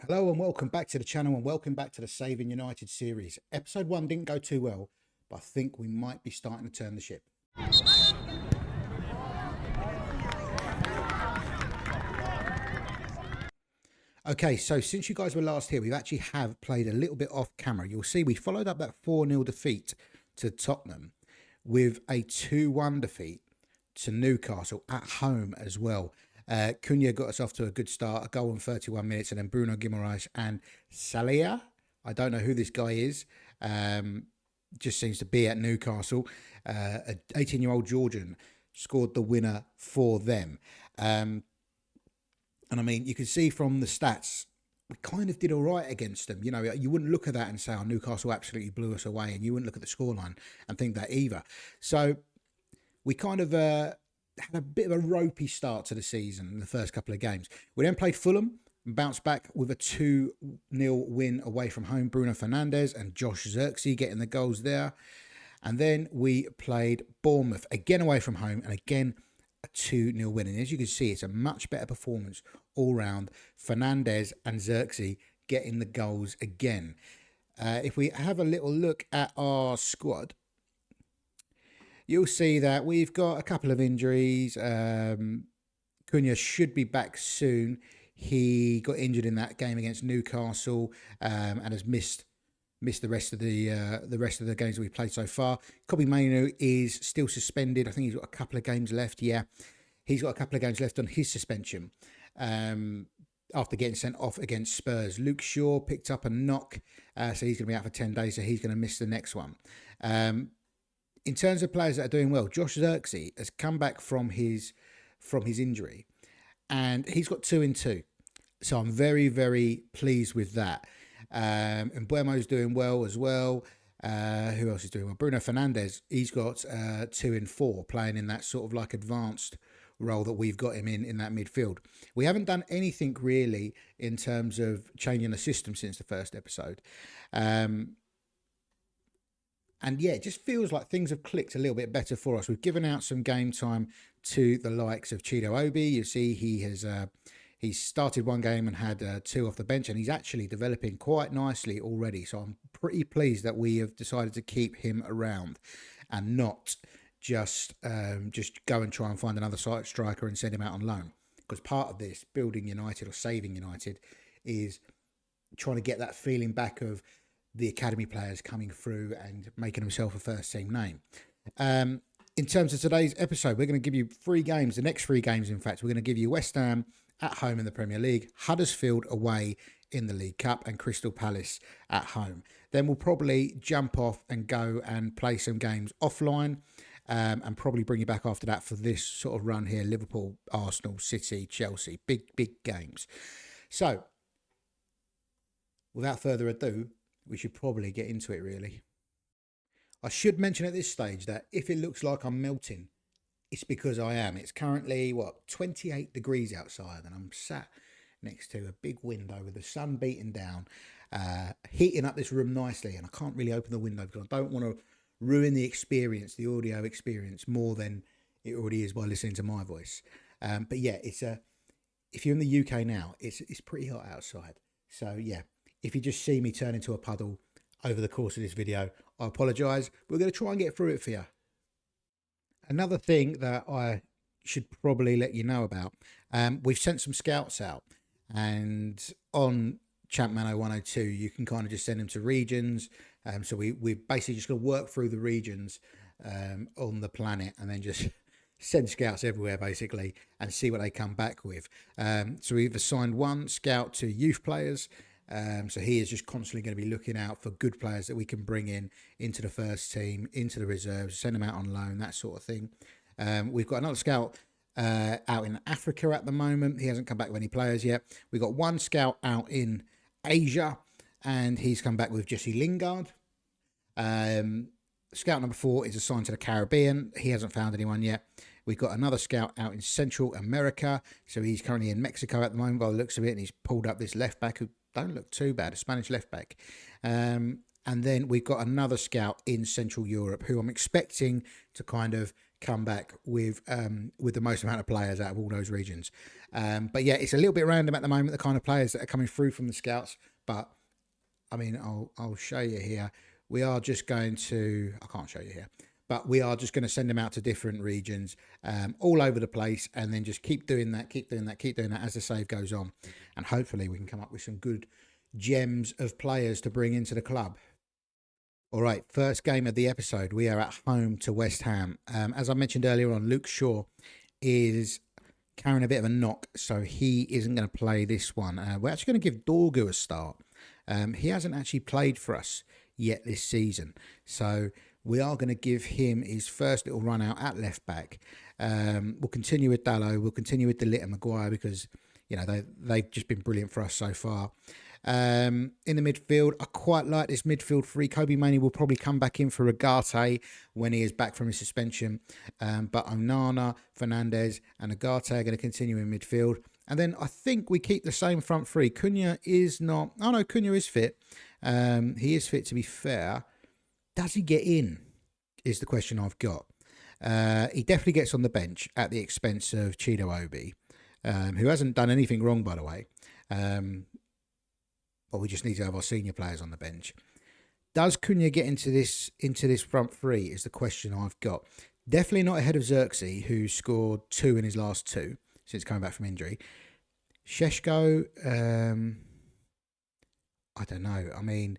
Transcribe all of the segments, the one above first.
Hello and welcome back to the channel and welcome back to the Saving United series. Episode 1 didn't go too well, but I think we might be starting to turn the ship. Okay, so since you guys were last here, we actually have played a little bit off camera. You'll see we followed up that 4-0 defeat to Tottenham with a 2-1 defeat to Newcastle at home as well. Cunha got us off to a good start, a goal in 31 minutes, and then Bruno Guimaraes and Salia. I don't know who this guy is. Just seems to be at Newcastle. An 18-year-old Georgian scored the winner for them. And I mean, you can see from the stats, we kind of did all right against them. You know, you wouldn't look at that and say, oh, Newcastle absolutely blew us away. And you wouldn't look at the scoreline and think that either. So we kind of had a bit of a ropey start to the season in the first couple of games. We then played Fulham and bounced back with a 2-0 win away from home. Bruno Fernandes and Josh Zirkzee getting the goals there. And then we played Bournemouth, again away from home, and again a 2-0 win. And as you can see, it's a much better performance all round. Fernandes and Zirkzee getting the goals again. If we have a little look at our squad, you'll see that we've got a couple of injuries. Cunha should be back soon. He got injured in that game against Newcastle and has missed the rest of the games that we've played so far. Kobbie Mainoo is still suspended. I think he's got a couple of games left. Yeah, he's got a couple of games left on his suspension after getting sent off against Spurs. Luke Shaw picked up a knock, so he's going to be out for 10 days, so he's going to miss the next one. In terms of players that are doing well, Josh Zirkzee has come back from his injury, and he's got 2 in 2. So I'm very, very pleased with that. And Buemo's doing well as well. Who else is doing well? Bruno Fernandes, he's got 2 in 4, playing in that sort of like advanced role that we've got him in that midfield. We haven't done anything really in terms of changing the system since the first episode. And yeah, it just feels like things have clicked a little bit better for us. We've given out some game time to the likes of Chido Obi. You see he's started one game and had 2 off the bench, and he's actually developing quite nicely already. So I'm pretty pleased that we have decided to keep him around and not just go and try and find another striker and send him out on loan. Because part of this, building United or saving United, is trying to get that feeling back of the academy players coming through and making himself a first team name. In terms of today's episode, we're going to give you 3 games, the next 3 games, in fact. We're going to give you West Ham at home in the Premier League, Huddersfield away in the League Cup, and Crystal Palace at home. Then we'll probably jump off and go and play some games offline, and probably bring you back after that for this sort of run here: Liverpool, Arsenal, City, Chelsea. Big games. So, without further ado, we should probably get into it, really. I should mention at this stage that if it looks like I'm melting, it's because I am. It's currently, 28 degrees outside, and I'm sat next to a big window with the sun beating down, heating up this room nicely, and I can't really open the window because I don't want to ruin the experience, the audio experience, more than it already is by listening to my voice. But yeah, if you're in the UK now, it's pretty hot outside. So yeah, if you just see me turn into a puddle over the course of this video, I apologise. We're going to try and get through it for you. Another thing that I should probably let you know about, we've sent some scouts out, and on Champman 102, you can kind of just send them to regions. So we're basically just going to work through the regions on the planet, and then just send scouts everywhere basically and see what they come back with. So we've assigned 1 scout to youth players. So he is just constantly going to be looking out for good players that we can bring into the first team, into the reserves, send them out on loan, that sort of thing. We've got another scout out in Africa at the moment. He hasn't come back with any players yet. We've got 1 scout out in Asia, and he's come back with Jesse Lingard. Scout number 4 is assigned to the Caribbean. He hasn't found anyone yet. We've got another scout out in Central America. So he's currently in Mexico at the moment by the looks of it, and he's pulled up this left back who don't look too bad, a Spanish left back. And then we've got another scout in Central Europe who I'm expecting to kind of come back with the most amount of players out of all those regions. But yeah, it's a little bit random at the moment, the kind of players that are coming through from the scouts. But I mean, I'll show you here. We are just going to. I can't show you here, but we are just going to send them out to different regions, all over the place, and then just keep doing that, keep doing that, keep doing that as the save goes on, and hopefully we can come up with some good gems of players to bring into the club. All right, first game of the episode. We are at home to West Ham. As I mentioned earlier on, Luke Shaw is carrying a bit of a knock, so he isn't going to play this one. We're actually going to give Dorgu a start. He hasn't actually played for us yet this season, so we are going to give him his first little run out at left back. We'll continue with Dallo. We'll continue with DeLitt and Maguire because they've just been brilliant for us so far. In the midfield, I quite like this midfield three. Kobe Mainoo will probably come back in for Agate when he is back from his suspension. But Onana, Fernandez and Agate are going to continue in midfield. And then I think we keep the same front three. Cunha is not... Oh no, Cunha is fit. He is fit, to be fair. Does he get in is the question I've got. He definitely gets on the bench at the expense of Chido Obi, who hasn't done anything wrong, by the way. But we just need to have our senior players on the bench. Does Cunha get into this front three is the question I've got. Definitely not ahead of Xerxes, who scored 2 in his last 2 since coming back from injury. Sheshko, I don't know. I mean,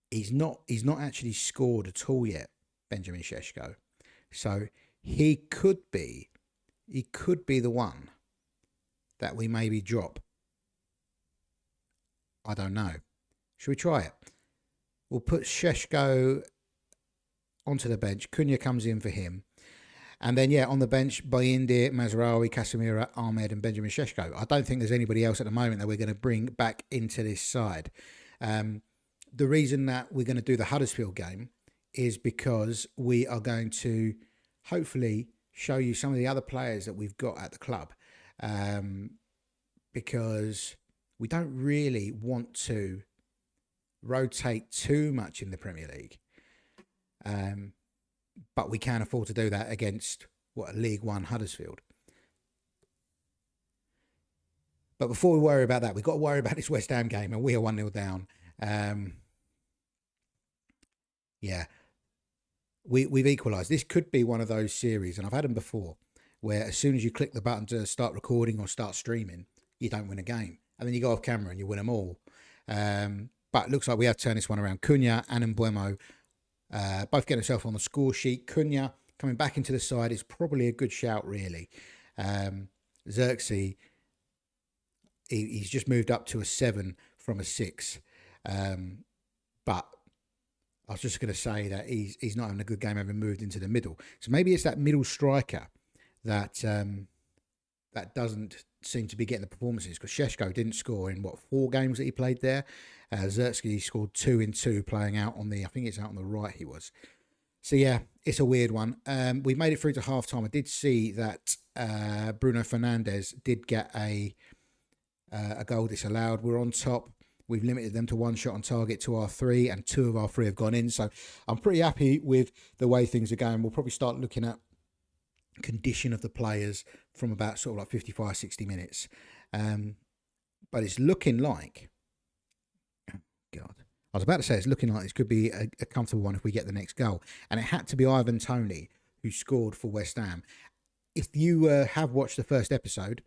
he's not actually scored at all yet, Benjamin Sheshko. So he could be the one that we maybe drop. I don't know. Should we try it? We'll put Sheshko onto the bench. Cunha comes in for him. And then, on the bench, Bayindir, Mazraoui, Casemiro, Ahmed and Benjamin Sheshko. I don't think there's anybody else at the moment that we're going to bring back into this side. The reason that we're going to do the Huddersfield game is because we are going to hopefully show you some of the other players that we've got at the club. Because we don't really want to rotate too much in the Premier League. But we can afford to do that against, League One Huddersfield. But before we worry about that, we've got to worry about this West Ham game, and we are 1-0 down. We've equalised. This could be one of those series, and I've had them before, where as soon as you click the button to start recording or start streaming, you don't win a game. And then you go off camera and you win them all. But it looks like we have turned this one around. Cunha and Mbeumo both getting themselves on the score sheet. Cunha coming back into the side is probably a good shout, really. Xerxes, he's just moved up to a 7 from a 6. But I was just going to say that he's not having a good game having moved into the middle. So maybe it's that middle striker that doesn't seem to be getting the performances, because Sheshko didn't score in 4 games that he played there. Xerxes scored 2 in 2 playing out on I think it's out on the right he was. So it's a weird one. We made it through to half time. I did see that Bruno Fernandes did get a goal disallowed. We're on top. We've limited them to 1 shot on target to our 3, and 2 of our 3 have gone in. So I'm pretty happy with the way things are going. We'll probably start looking at condition of the players from about sort of like 55, 60 minutes. But it's looking like, oh God, I was about to say it's looking like this could be a comfortable one if we get the next goal. And it had to be Ivan Toney who scored for West Ham. If you have watched the first episode,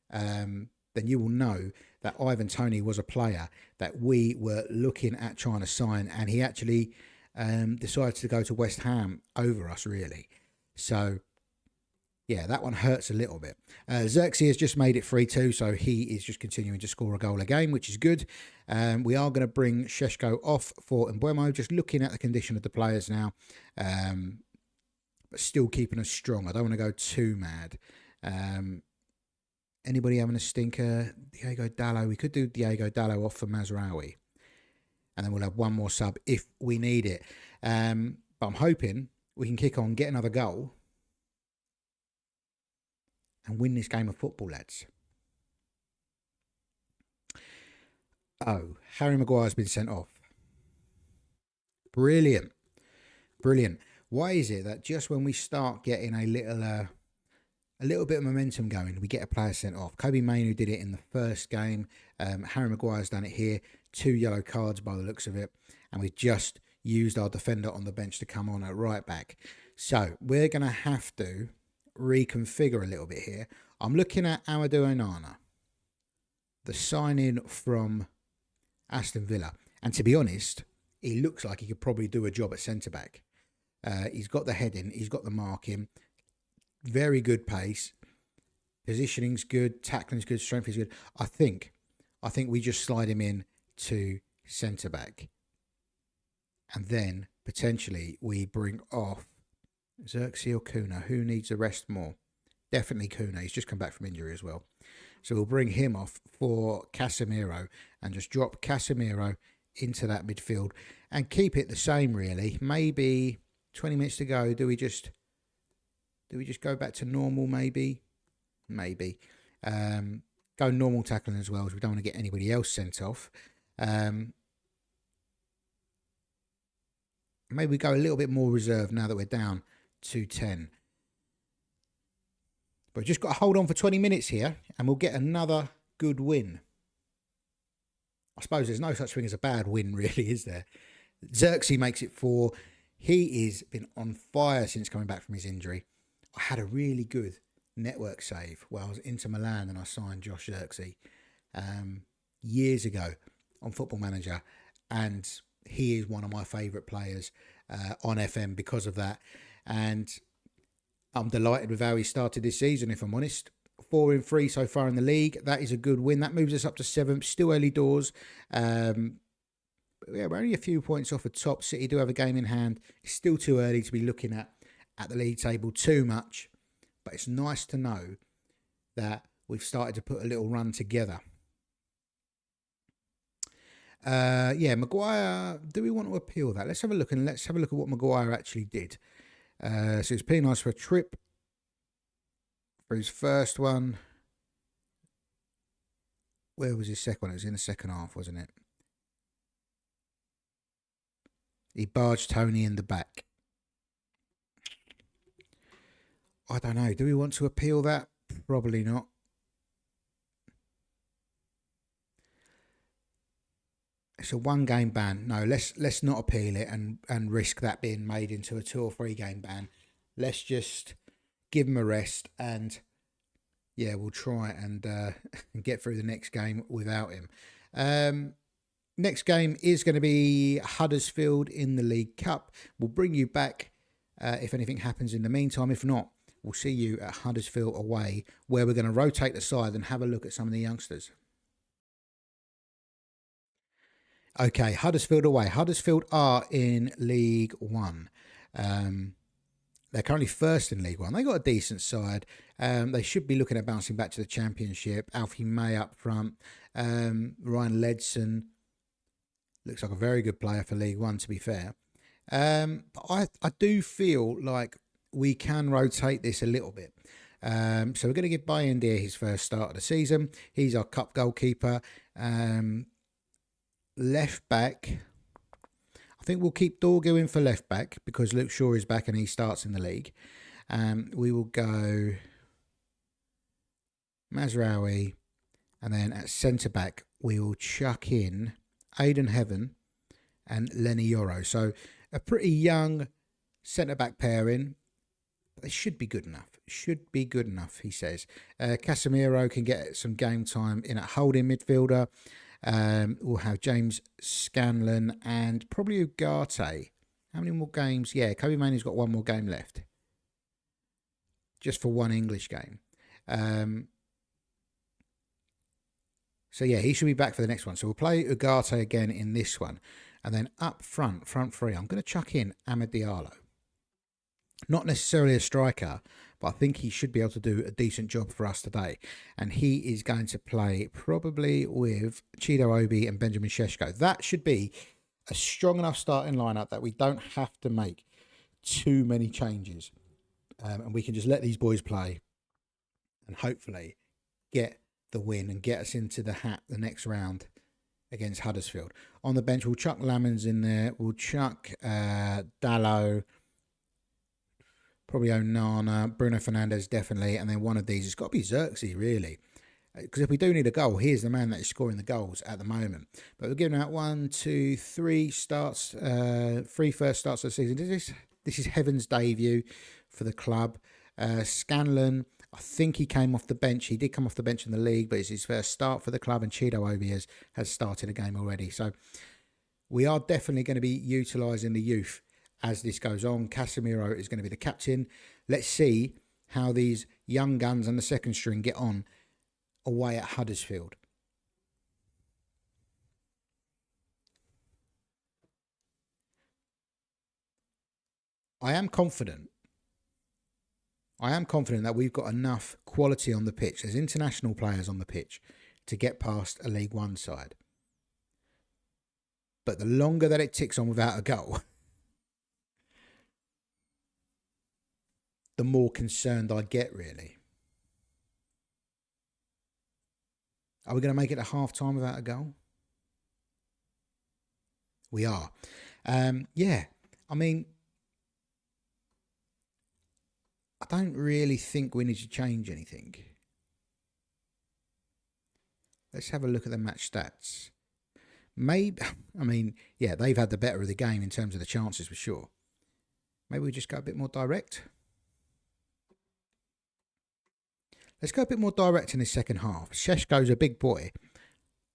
then you will know that Ivan Toney was a player that we were looking at trying to sign, and he actually decided to go to West Ham over us, really. So that one hurts a little bit. Xerxes has just made it 3-2, so he is just continuing to score a goal a game, which is good. We are going to bring Sheshko off for Mbeumo, just looking at the condition of the players now, but still keeping us strong. I don't want to go too mad. Anybody having a stinker? Diego Dallo. We could do Diego Dallo off for Mazraoui, and then we'll have one more sub if we need it. But I'm hoping we can kick on, get another goal, and win this game of football, lads. Oh, Harry Maguire's been sent off. Brilliant. Why is it that just when we start getting a little bit of momentum going, we get a player sent off? Kobe Mainoo did it in the first game. Harry Maguire's done it here. 2 yellow cards by the looks of it. And we've just used our defender on the bench to come on at right back. So we're going to have to reconfigure a little bit here. I'm looking at Amadou Onana, the sign-in from Aston Villa. And to be honest, he looks like he could probably do a job at centre-back. He's got the heading, he's got the marking, very good pace, positioning's good, tackling's good, strength is good. I think we just slide him in to centre-back. And then, potentially, we bring off Xerxes or Kuna. Who needs a rest more? Definitely Kuna. He's just come back from injury as well. So we'll bring him off for Casemiro and just drop Casemiro into that midfield and keep it the same, really. Maybe 20 minutes to go. Do we just go back to normal, maybe? Maybe. Go normal tackling as well, as we don't want to get anybody else sent off. Maybe we go a little bit more reserved now that we're down to 10. But we've just got to hold on for 20 minutes here and we'll get another good win. I suppose there's no such thing as a bad win, really, is there? Xerxes makes it 4. He has been on fire since coming back from his injury. I had a really good network save where I was into Milan and I signed Josh Xerxes years ago on Football Manager, and he is one of my favourite players on FM because of that. And I'm delighted with how he started this season, if I'm honest. 4 in 3 so far in the league. That is a good win. That moves us up to 7th. Still early doors. But yeah, we're only a few points off the top. City do have a game in hand. It's still too early to be looking at the league table too much. But it's nice to know that we've started to put a little run together. Yeah, Maguire, do we want to appeal that? Let's have a look, and let's have a look at what Maguire actually did. So he's penalised for a trip for his first one. Where was his second one? It was in the second half, wasn't it? He barged Tony in the back. I don't know. Do we want to appeal that? Probably not. It's a 1-game ban. No, let's not appeal it and risk that being made into a 2 or 3 game ban. Let's just give him a rest and yeah, we'll try and get through the next game without him. Next game is going to be Huddersfield in the League Cup. We'll bring you back if anything happens in the meantime. If not, we'll see you at Huddersfield away, where we're going to rotate the side and have a look at some of the youngsters. Okay, Huddersfield away. Huddersfield are in League One. They're currently first in League One. They got a decent side. They should be looking at bouncing back to the Championship. Alfie May up front. Ryan Ledson looks like a very good player for League One, to be fair. But I do feel like we can rotate this a little bit. So we're going to give Bayendir his first start of the season. He's our cup goalkeeper. Left back, I think we'll keep Dorgo in for left back because Luke Shaw is back and he starts in the league. We will go Mazraoui, and then at centre back we will chuck in Aidan Heaven and Lenny Yoro. So a pretty young centre back pairing. They should be good enough. Should be good enough, he says. Casemiro can get some game time in at holding midfielder. We'll have James Scanlon and probably Ugarte. How many more games? Yeah, Kobe Mainoo's got 1 more game left. Just for 1 English game. So yeah, he should be back for the next one. So we'll play Ugarte again in this one. And then up front 3, I'm going to chuck in Beardiola. Not necessarily a striker, but I think he should be able to do a decent job for us today. And he is going to play probably with Chido Obi and Benjamin Šeško. That should be a strong enough starting lineup that we don't have to make too many changes. And we can just let these boys play and hopefully get the win and get us into the hat the next round against Huddersfield. On the bench, we'll chuck Lamons in there. We'll chuck Dallo. Probably Onana, Bruno Fernandes definitely, and then one of these. It's got to be Xerxes, really. Because if we do need a goal, here's the man that is scoring the goals at the moment. But we're giving out 1, 2, 3 starts, 3 first starts of the season. This is Heaven's debut for the club. Scanlon, I think he came off the bench. He did come off the bench in the league, but it's his first start for the club, and Chido Obi has started a game already. So we are definitely going to be utilising the youth as this goes on. Casemiro is going to be the captain. Let's see how these young guns and the second string get on away at Huddersfield. I am confident that we've got enough quality on the pitch. There's international players on the pitch to get past a League One side. But the longer that it ticks on without a goal, the more concerned I get, really. Are we going to make it a half time without a goal? We are. Yeah. I mean, I don't really think we need to change anything. Let's have a look at the match stats. Maybe, I mean, yeah, they've had the better of the game in terms of the chances for sure. Maybe we just go a bit more direct. Let's go a bit more direct in the second half. Šeško's a big boy.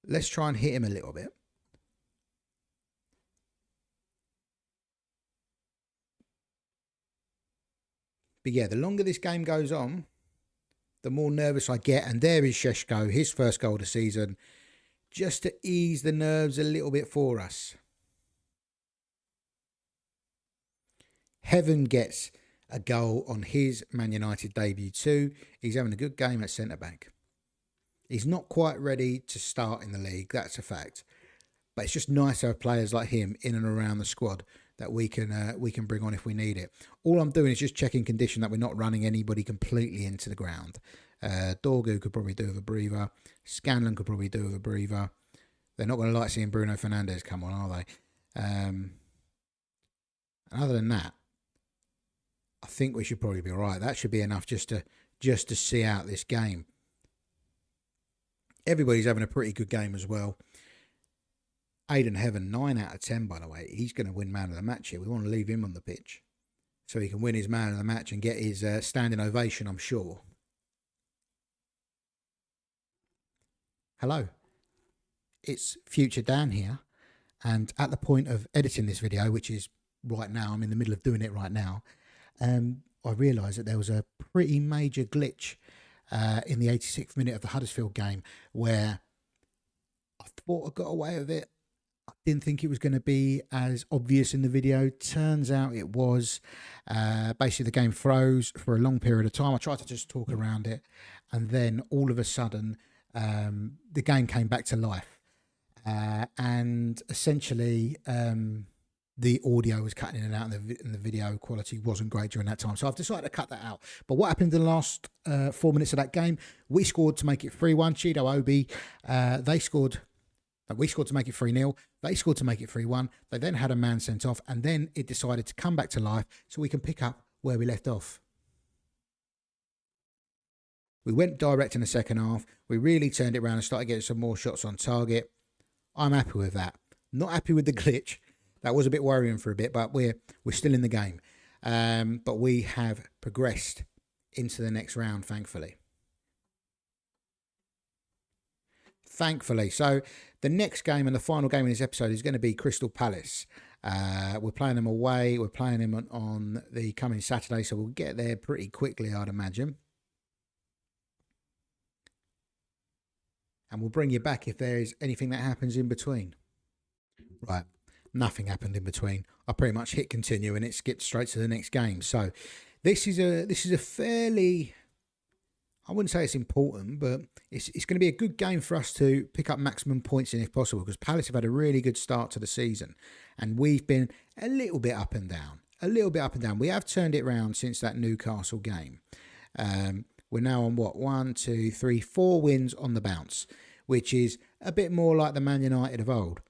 Let's try and hit him a little bit. But yeah, the longer this game goes on, the more nervous I get. And there is Šeško, his first goal of the season, just to ease the nerves a little bit for us. Heaven gets a goal on his Man United debut too. He's having a good game at centre-back. He's not quite ready to start in the league, that's a fact. But it's just nice to have players like him in and around the squad that we can bring on if we need it. All I'm doing is just checking condition that we're not running anybody completely into the ground. Dorgu could probably do with a breather. Scanlon could probably do with a breather. They're not going to like seeing Bruno Fernandes come on, are they? And other than that, I think we should probably be all right. That should be enough just to see out this game. Everybody's having a pretty good game as well. Aiden Heaven, 9 out of 10, by the way. He's going to win man of the match here. We want to leave him on the pitch so he can win his man of the match and get his standing ovation, I'm sure. Hello. It's Future Dan here. And at the point of editing this video, which is right now, I'm in the middle of doing it right now, I realised that there was a pretty major glitch in the 86th minute of the Huddersfield game where I thought I got away with it. I didn't think it was going to be as obvious in the video. Turns out it was. Basically, the game froze for a long period of time. I tried to just talk around it, and then all of a sudden, the game came back to life. And essentially, the audio was cutting in and out, and the video quality wasn't great during that time. So I've decided to cut that out. But what happened in the last 4 minutes of that game? We scored to make it 3-1. Chido Obi, we scored to make it 3-0. They scored to make it 3-1. They then had a man sent off, and then it decided to come back to life so we can pick up where we left off. We went direct in the second half. We really turned it around and started getting some more shots on target. I'm happy with that. Not happy with the glitch. That was a bit worrying for a bit, but we're still in the game. But we have progressed into the next round, thankfully. So the next game and the final game in this episode is going to be Crystal Palace. We're playing them away. We're playing them on the coming Saturday, so we'll get there pretty quickly, I'd imagine. And we'll bring you back if there is anything that happens in between. Right. Nothing happened in between. I pretty much hit continue and it skipped straight to the next game. So this is a fairly, I wouldn't say it's important, but it's going to be a good game for us to pick up maximum points in if possible, because Palace have had a really good start to the season and we've been a little bit up and down. We have turned it around since that Newcastle game. We're now on 1, 2, 3, 4 wins on the bounce, which is a bit more like the Man United of old.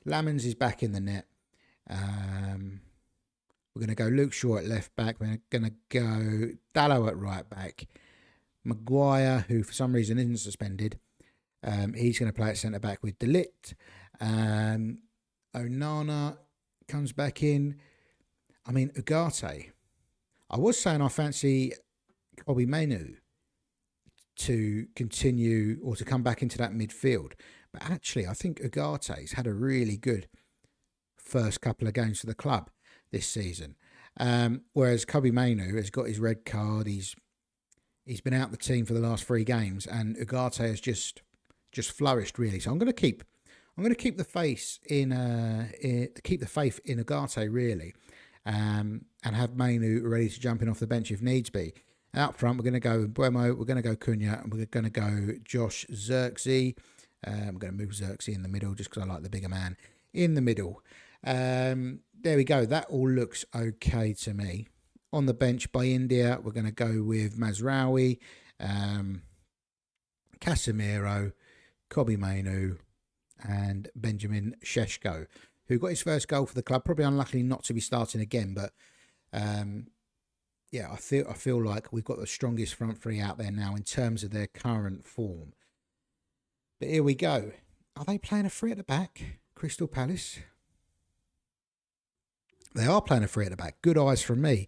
Lamens is back in the net. We're going to go Luke Shaw at left back. We're going to go Dallow at right back. Maguire, who for some reason isn't suspended, he's going to play at centre back with De Ligt. Onana comes back in. I mean, Ugarte. I was saying I fancy Kobe Mainu to continue or to come back into that midfield. But actually, I think Ugarte's had a really good first couple of games for the club this season. Whereas Kobe Mainu has got his red card. He's been out the team for the last 3 games, and Ugarte has just flourished really. So I'm going to keep the faith in Ugarte really, and have Mainu ready to jump in off the bench if needs be. Out front, we're going to go Buemo, we're going to go Cunha, and we're going to go Josh Zirkzee. I'm going to move Zirkzee in the middle just because I like the bigger man in the middle. There we go. That all looks okay to me. On the bench by India, we're going to go with Mazraoui, Casemiro, Kobe Mainu, and Benjamin Sheshko, who got his first goal for the club. Probably unlucky not to be starting again, but yeah, I feel like we've got the strongest front three out there now in terms of their current form. But here we go. Are they playing a three at the back, Crystal Palace? They are playing a three at the back. Good eyes from me.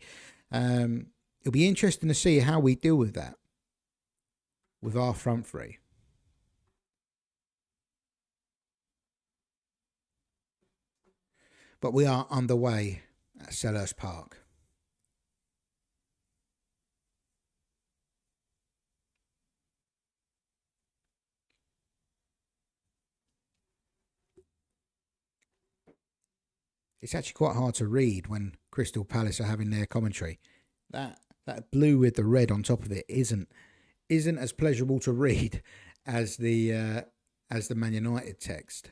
It'll be interesting to see how we deal with that, with our front three. But we are underway at Selhurst Park. It's actually quite hard to read when Crystal Palace are having their commentary. That blue with the red on top of it isn't as pleasurable to read as the Man United text.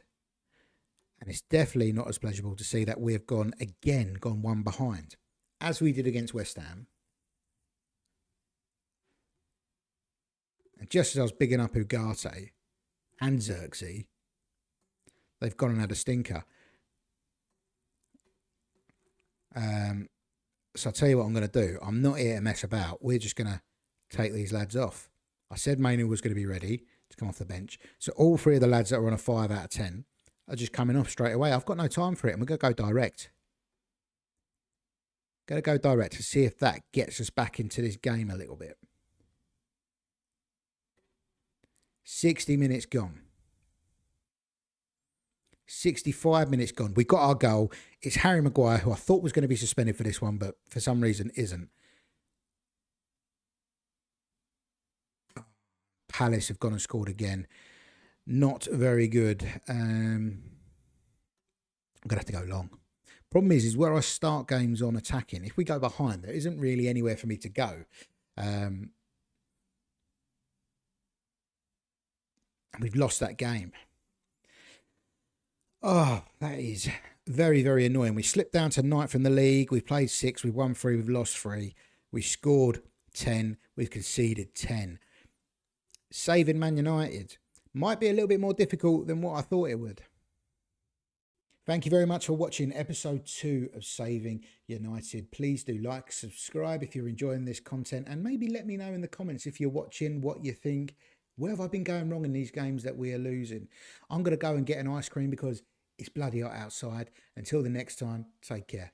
And it's definitely not as pleasurable to see that we've gone one behind, as we did against West Ham. And just as I was bigging up Ugarte and Zirkzee, they've gone and had a stinker. So I'll tell you what I'm going to do. I'm not here to mess about. We're just going to take these lads off. I said Mainu was going to be ready to come off the bench. So all 3 of the lads that are on a 5 out of 10 are just coming off straight away. I've got no time for it. And we're going to go direct. Going to go direct to see if that gets us back into this game a little bit. 60 minutes gone. 65 minutes gone. We got our goal. It's Harry Maguire, who I thought was going to be suspended for this one, but for some reason isn't. Palace have gone and scored again. Not very good. I'm going to have to go long. Problem is where I start games on attacking, if we go behind, there isn't really anywhere for me to go. And we've lost that game. Oh, that is very, very annoying. We slipped down to 9th in the league. We've played 6. We've won 3. We've lost 3. We scored 10. We've conceded 10. Saving Man United might be a little bit more difficult than what I thought it would. Thank you very much for watching episode 2 of Saving United. Please do like, subscribe if you're enjoying this content, and maybe let me know in the comments if you're watching what you think. Where have I been going wrong in these games that we are losing? I'm going to go and get an ice cream because it's bloody hot outside. Until the next time, take care.